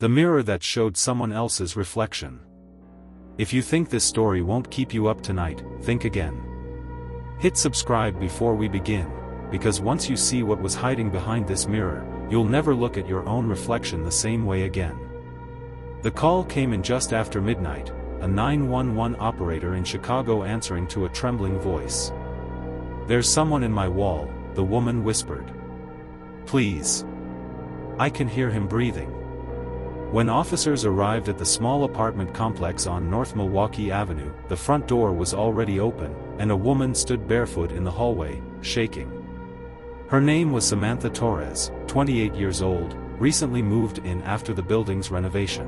The mirror that showed someone else's reflection. If you think this story won't keep you up tonight, think again. Hit subscribe before we begin, because once you see what was hiding behind this mirror, you'll never look at your own reflection the same way again. The call came in just after midnight, a 911 operator in Chicago answering to a trembling voice. "There's someone in my wall," the woman whispered. "Please. I can hear him breathing." When officers arrived at the small apartment complex on North Milwaukee Avenue, the front door was already open, and a woman stood barefoot in the hallway, shaking. Her name was Samantha Torres, 28 years old, recently moved in after the building's renovation.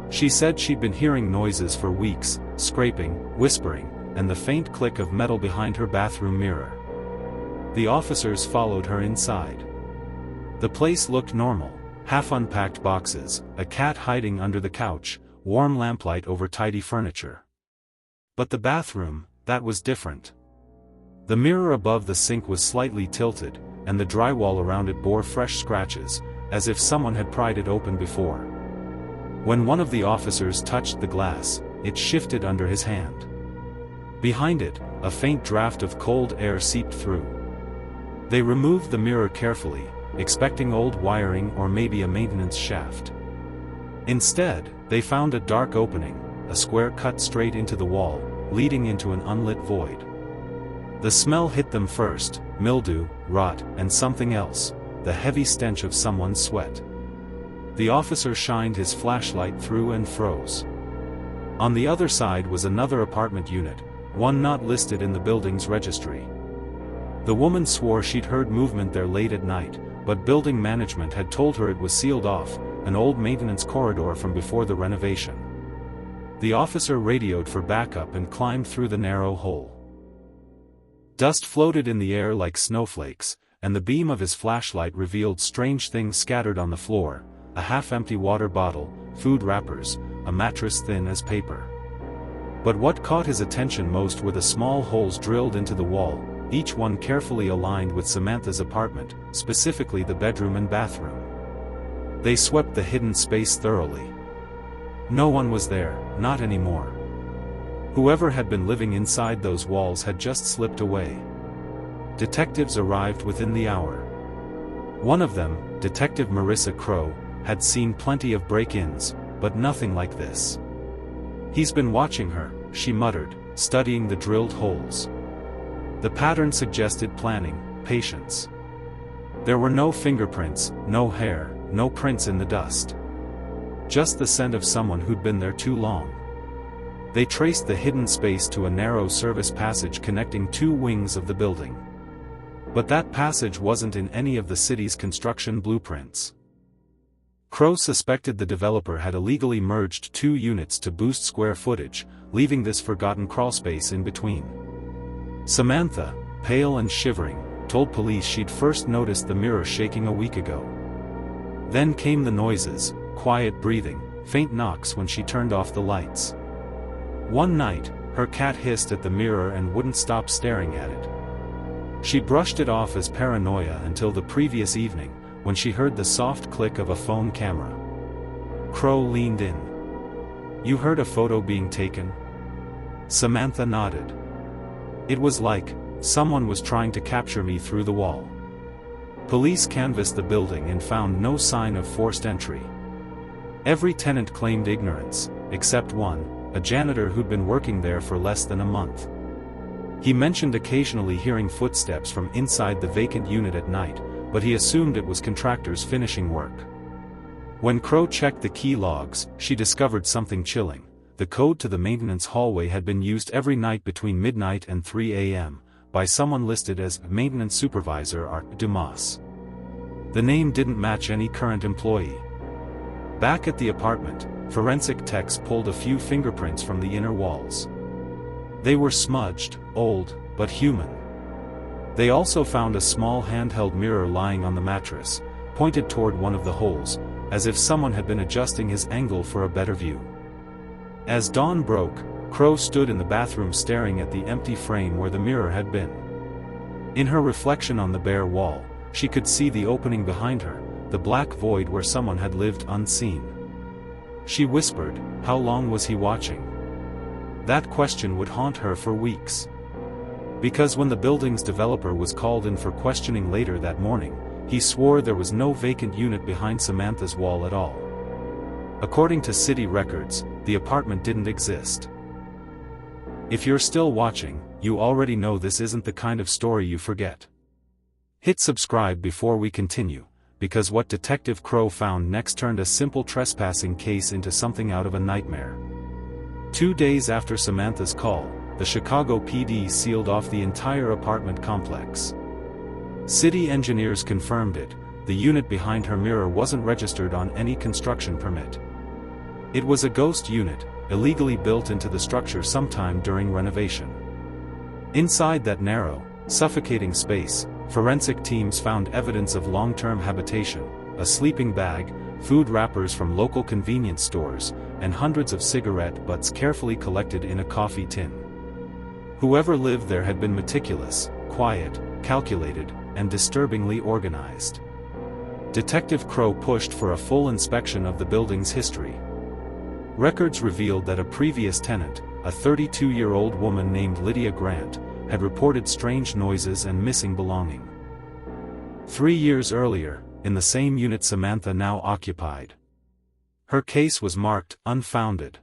She said she'd been hearing noises for weeks, scraping, whispering, and the faint click of metal behind her bathroom mirror. The officers followed her inside. The place looked normal. Half-unpacked boxes, a cat hiding under the couch, warm lamplight over tidy furniture. But the bathroom, that was different. The mirror above the sink was slightly tilted, and the drywall around it bore fresh scratches, as if someone had pried it open before. When one of the officers touched the glass, it shifted under his hand. Behind it, a faint draft of cold air seeped through. They removed the mirror carefully, expecting old wiring or maybe a maintenance shaft. Instead, they found a dark opening, a square cut straight into the wall, leading into an unlit void. The smell hit them first: mildew, rot, and something else, the heavy stench of someone's sweat. The officer shined his flashlight through and froze. On the other side was another apartment unit, one not listed in the building's registry. The woman swore she'd heard movement there late at night, but building management had told her it was sealed off, an old maintenance corridor from before the renovation. The officer radioed for backup and climbed through the narrow hole. Dust floated in the air like snowflakes, and the beam of his flashlight revealed strange things scattered on the floor: a half-empty water bottle, food wrappers, a mattress thin as paper. But what caught his attention most were the small holes drilled into the wall, each one carefully aligned with Samantha's apartment, specifically the bedroom and bathroom. They swept the hidden space thoroughly. No one was there, not anymore. Whoever had been living inside those walls had just slipped away. Detectives arrived within the hour. One of them, Detective Marissa Crow, had seen plenty of break-ins, but nothing like this. "He's been watching her," she muttered, studying the drilled holes. The pattern suggested planning, patience. There were no fingerprints, no hair, no prints in the dust. Just the scent of someone who'd been there too long. They traced the hidden space to a narrow service passage connecting two wings of the building. But that passage wasn't in any of the city's construction blueprints. Crow suspected the developer had illegally merged two units to boost square footage, leaving this forgotten crawlspace in between. Samantha, pale and shivering, told police she'd first noticed the mirror shaking a week ago. Then came the noises: quiet breathing, faint knocks when she turned off the lights. One night, her cat hissed at the mirror and wouldn't stop staring at it. She brushed it off as paranoia until the previous evening, when she heard the soft click of a phone camera. Crow leaned in. "You heard a photo being taken?" Samantha nodded. "It was like someone was trying to capture me through the wall." Police canvassed the building and found no sign of forced entry. Every tenant claimed ignorance, except one, a janitor who'd been working there for less than a month. He mentioned occasionally hearing footsteps from inside the vacant unit at night, but he assumed it was contractors finishing work. When Crow checked the key logs, she discovered something chilling. The code to the maintenance hallway had been used every night between midnight and 3 a.m., by someone listed as Maintenance Supervisor Art Dumas. The name didn't match any current employee. Back at the apartment, forensic techs pulled a few fingerprints from the inner walls. They were smudged, old, but human. They also found a small handheld mirror lying on the mattress, pointed toward one of the holes, as if someone had been adjusting his angle for a better view. As dawn broke, Crow stood in the bathroom staring at the empty frame where the mirror had been. In her reflection on the bare wall, she could see the opening behind her, the black void where someone had lived unseen. She whispered, how long was he watching? That question would haunt her for weeks. Because when the building's developer was called in for questioning later that morning, he swore there was no vacant unit behind Samantha's wall at all. According to city records, the apartment didn't exist. If you're still watching, you already know this isn't the kind of story you forget. Hit subscribe before we continue, because what Detective Crow found next turned a simple trespassing case into something out of a nightmare. 2 days after Samantha's call, the Chicago PD sealed off the entire apartment complex. City engineers confirmed it, the unit behind her mirror wasn't registered on any construction permit. It was a ghost unit, illegally built into the structure sometime during renovation. Inside that narrow, suffocating space, forensic teams found evidence of long-term habitation, a sleeping bag, food wrappers from local convenience stores, and hundreds of cigarette butts carefully collected in a coffee tin. Whoever lived there had been meticulous, quiet, calculated, and disturbingly organized. Detective Crow pushed for a full inspection of the building's history. Records revealed that a previous tenant, a 32-year-old woman named Lydia Grant, had reported strange noises and missing belongings. 3 years earlier, in the same unit Samantha now occupied. Her case was marked unfounded.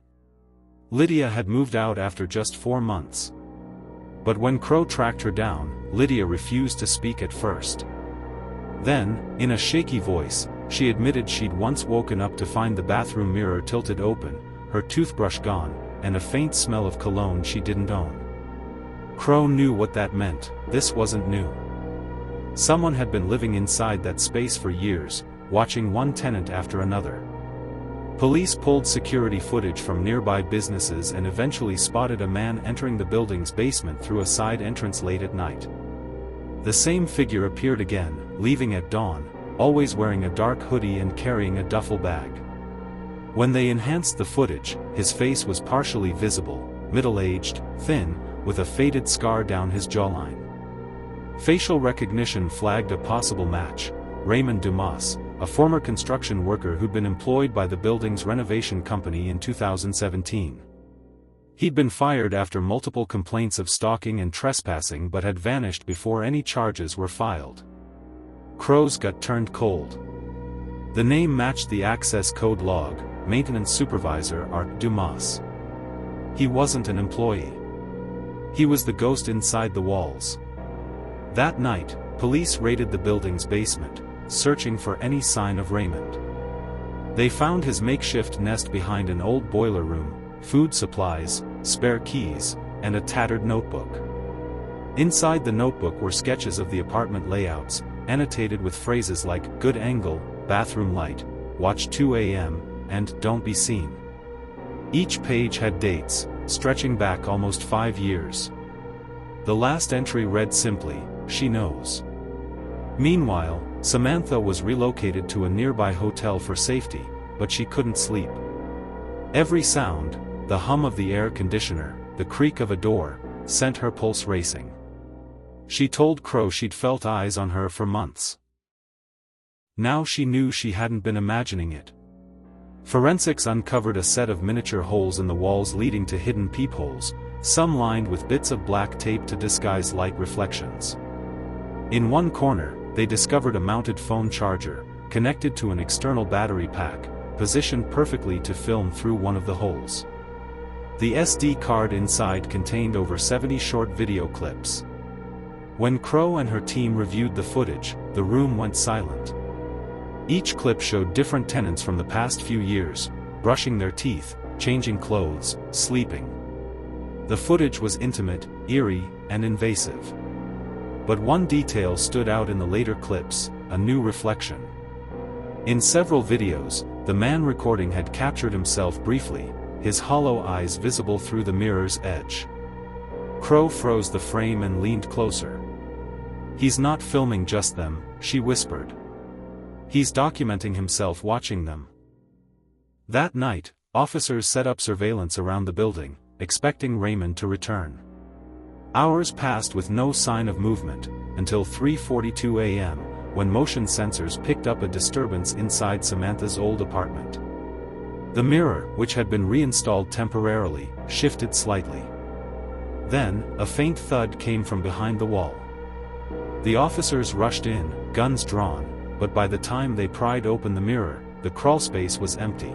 Lydia had moved out after just 4 months. But when Crow tracked her down, Lydia refused to speak at first. Then, in a shaky voice, she admitted she'd once woken up to find the bathroom mirror tilted open, her toothbrush gone, and a faint smell of cologne she didn't own. Crow knew what that meant. This wasn't new. Someone had been living inside that space for years, watching one tenant after another. Police pulled security footage from nearby businesses and eventually spotted a man entering the building's basement through a side entrance late at night. The same figure appeared again, leaving at dawn, always wearing a dark hoodie and carrying a duffel bag. When they enhanced the footage, his face was partially visible, middle-aged, thin, with a faded scar down his jawline. Facial recognition flagged a possible match: Raymond Dumas, a former construction worker who'd been employed by the building's renovation company in 2017. He'd been fired after multiple complaints of stalking and trespassing but had vanished before any charges were filed. Crow's gut turned cold. The name matched the access code log: Maintenance Supervisor Art Dumas. He wasn't an employee. He was the ghost inside the walls. That night, police raided the building's basement, searching for any sign of Raymond. They found his makeshift nest behind an old boiler room, food supplies, spare keys, and a tattered notebook. Inside the notebook were sketches of the apartment layouts, annotated with phrases like "good angle," "bathroom light," "watch 2 a.m., and "don't be seen." Each page had dates, stretching back almost 5 years. The last entry read simply, "She knows." Meanwhile, Samantha was relocated to a nearby hotel for safety, but she couldn't sleep. Every sound, the hum of the air conditioner, the creak of a door, sent her pulse racing. She told Crow she'd felt eyes on her for months. Now she knew she hadn't been imagining it. Forensics uncovered a set of miniature holes in the walls leading to hidden peepholes, some lined with bits of black tape to disguise light reflections. In one corner, they discovered a mounted phone charger, connected to an external battery pack, positioned perfectly to film through one of the holes. The SD card inside contained over 70 short video clips. When Crow and her team reviewed the footage, the room went silent. Each clip showed different tenants from the past few years, brushing their teeth, changing clothes, sleeping. The footage was intimate, eerie, and invasive. But one detail stood out in the later clips: a new reflection. In several videos, the man recording had captured himself briefly, his hollow eyes visible through the mirror's edge. Crow froze the frame and leaned closer. "He's not filming just them," she whispered. "He's documenting himself watching them." That night, officers set up surveillance around the building, expecting Raymond to return. Hours passed with no sign of movement, until 3:42 a.m., when motion sensors picked up a disturbance inside Samantha's old apartment. The mirror, which had been reinstalled temporarily, shifted slightly. Then, a faint thud came from behind the wall. The officers rushed in, guns drawn, but by the time they pried open the mirror, the crawlspace was empty.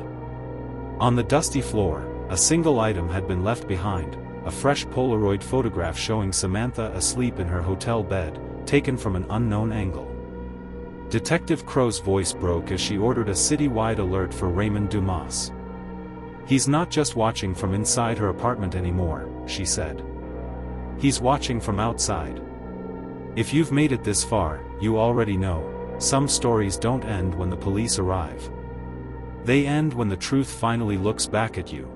On the dusty floor, a single item had been left behind, a fresh Polaroid photograph showing Samantha asleep in her hotel bed, taken from an unknown angle. Detective Crow's voice broke as she ordered a city-wide alert for Raymond Dumas. "He's not just watching from inside her apartment anymore," she said. "He's watching from outside. If you've made it this far, you already know, some stories don't end when the police arrive. They end when the truth finally looks back at you."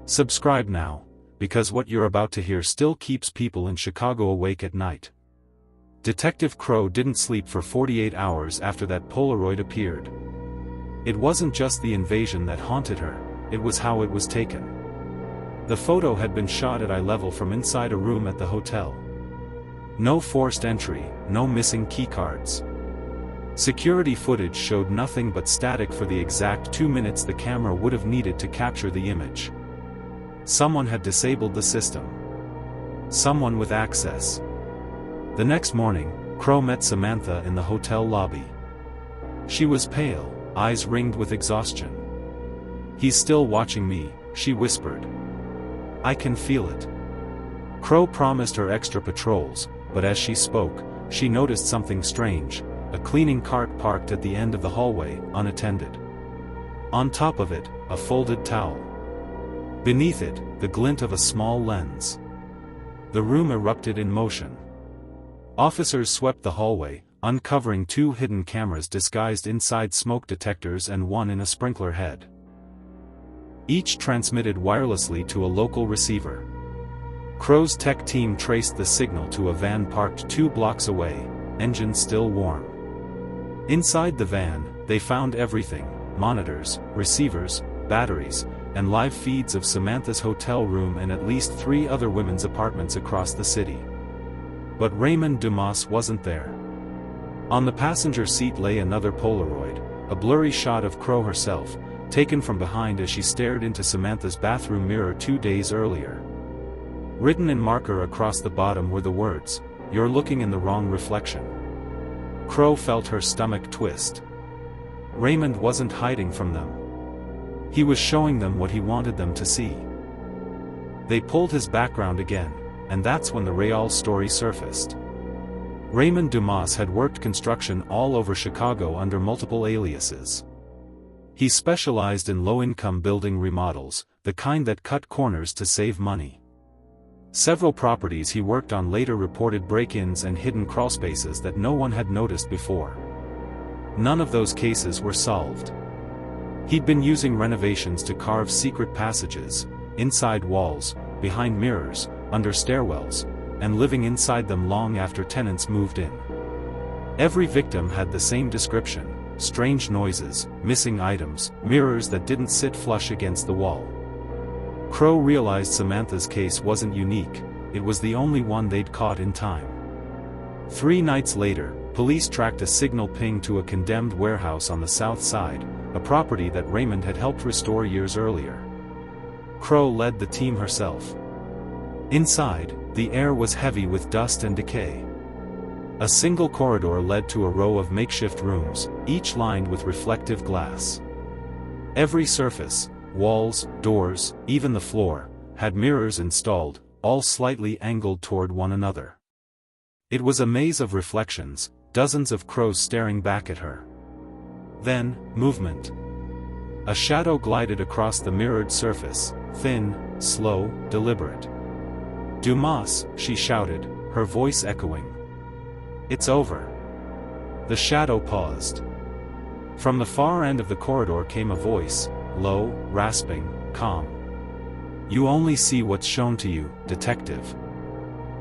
Subscribe now, because what you're about to hear still keeps people in Chicago awake at night. Detective Crow didn't sleep for 48 hours after that Polaroid appeared. It wasn't just the invasion that haunted her, it was how it was taken. The photo had been shot at eye level from inside a room at the hotel. No forced entry, no missing keycards. Security footage showed nothing but static for the exact 2 minutes the camera would have needed to capture the image. Someone had disabled the system. Someone with access. The next morning, Crow met Samantha in the hotel lobby. She was pale, eyes ringed with exhaustion. "He's still watching me," she whispered. "I can feel it." Crow promised her extra patrols, but as she spoke, she noticed something strange, a cleaning cart parked at the end of the hallway, unattended. On top of it, a folded towel. Beneath it, the glint of a small lens. The room erupted in motion. Officers swept the hallway, uncovering 2 hidden cameras disguised inside smoke detectors and one in a sprinkler head. Each transmitted wirelessly to a local receiver. Crow's tech team traced the signal to a van parked 2 blocks away, engine still warm. Inside the van, they found everything: monitors, receivers, batteries, and live feeds of Samantha's hotel room and at least 3 other women's apartments across the city. But Raymond Dumas wasn't there. On the passenger seat lay another Polaroid, a blurry shot of Crow herself, taken from behind as she stared into Samantha's bathroom mirror 2 days earlier. Written in marker across the bottom were the words, "You're looking in the wrong reflection." Crow felt her stomach twist. Raymond wasn't hiding from them. He was showing them what he wanted them to see. They pulled his background again, and that's when the real story surfaced. Raymond Dumas had worked construction all over Chicago under multiple aliases. He specialized in low-income building remodels, the kind that cut corners to save money. Several properties he worked on later reported break-ins and hidden crawlspaces that no one had noticed before. None of those cases were solved. He'd been using renovations to carve secret passages, inside walls, behind mirrors, under stairwells, and living inside them long after tenants moved in. Every victim had the same description: strange noises, missing items, mirrors that didn't sit flush against the wall. Crow realized Samantha's case wasn't unique, it was the only one they'd caught in time. 3 nights later, police tracked a signal ping to a condemned warehouse on the south side, a property that Raymond had helped restore years earlier. Crow led the team herself. Inside, the air was heavy with dust and decay. A single corridor led to a row of makeshift rooms, each lined with reflective glass. Every surface, walls, doors, even the floor, had mirrors installed, all slightly angled toward one another. It was a maze of reflections, dozens of crows staring back at her. Then, movement. A shadow glided across the mirrored surface, thin, slow, deliberate. "Dumas," she shouted, her voice echoing. "It's over." The shadow paused. From the far end of the corridor came a voice, low, rasping, calm. "You only see what's shown to you, detective."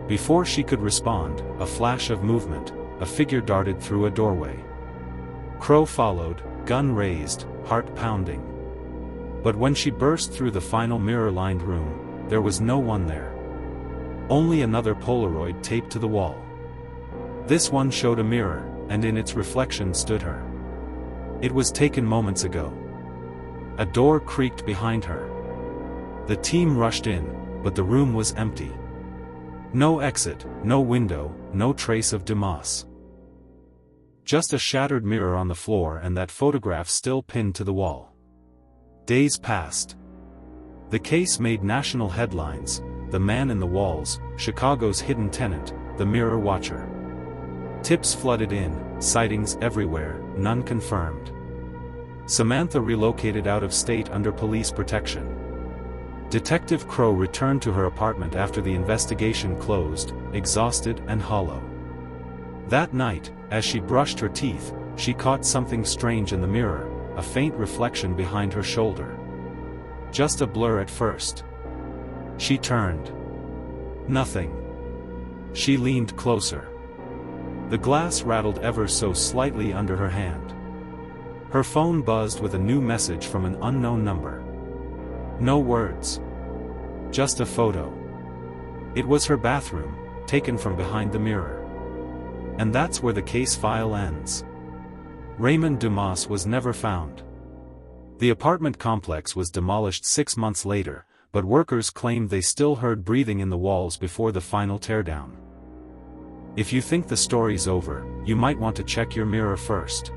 Before she could respond, a flash of movement, a figure darted through a doorway. Crow followed, gun raised, heart pounding. But when she burst through the final mirror-lined room, there was no one there. Only another Polaroid taped to the wall. This one showed a mirror, and in its reflection stood her. It was taken moments ago. A door creaked behind her. The team rushed in, but the room was empty. No exit, no window, no trace of Dumas. Just a shattered mirror on the floor and that photograph still pinned to the wall. Days passed. The case made national headlines: the man in the walls, Chicago's hidden tenant, the mirror watcher. Tips flooded in, sightings everywhere, none confirmed. Samantha relocated out of state under police protection. Detective Crow returned to her apartment after the investigation closed, exhausted and hollow. That night, as she brushed her teeth, she caught something strange in the mirror, a faint reflection behind her shoulder. Just a blur at first. She turned. Nothing. She leaned closer. The glass rattled ever so slightly under her hand. Her phone buzzed with a new message from an unknown number. No words. Just a photo. It was her bathroom, taken from behind the mirror. And that's where the case file ends. Raymond Dumas was never found. The apartment complex was demolished 6 months later, but workers claimed they still heard breathing in the walls before the final teardown. If you think the story's over, you might want to check your mirror first.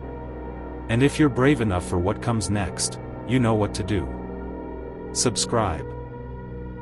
And if you're brave enough for what comes next, you know what to do. Subscribe.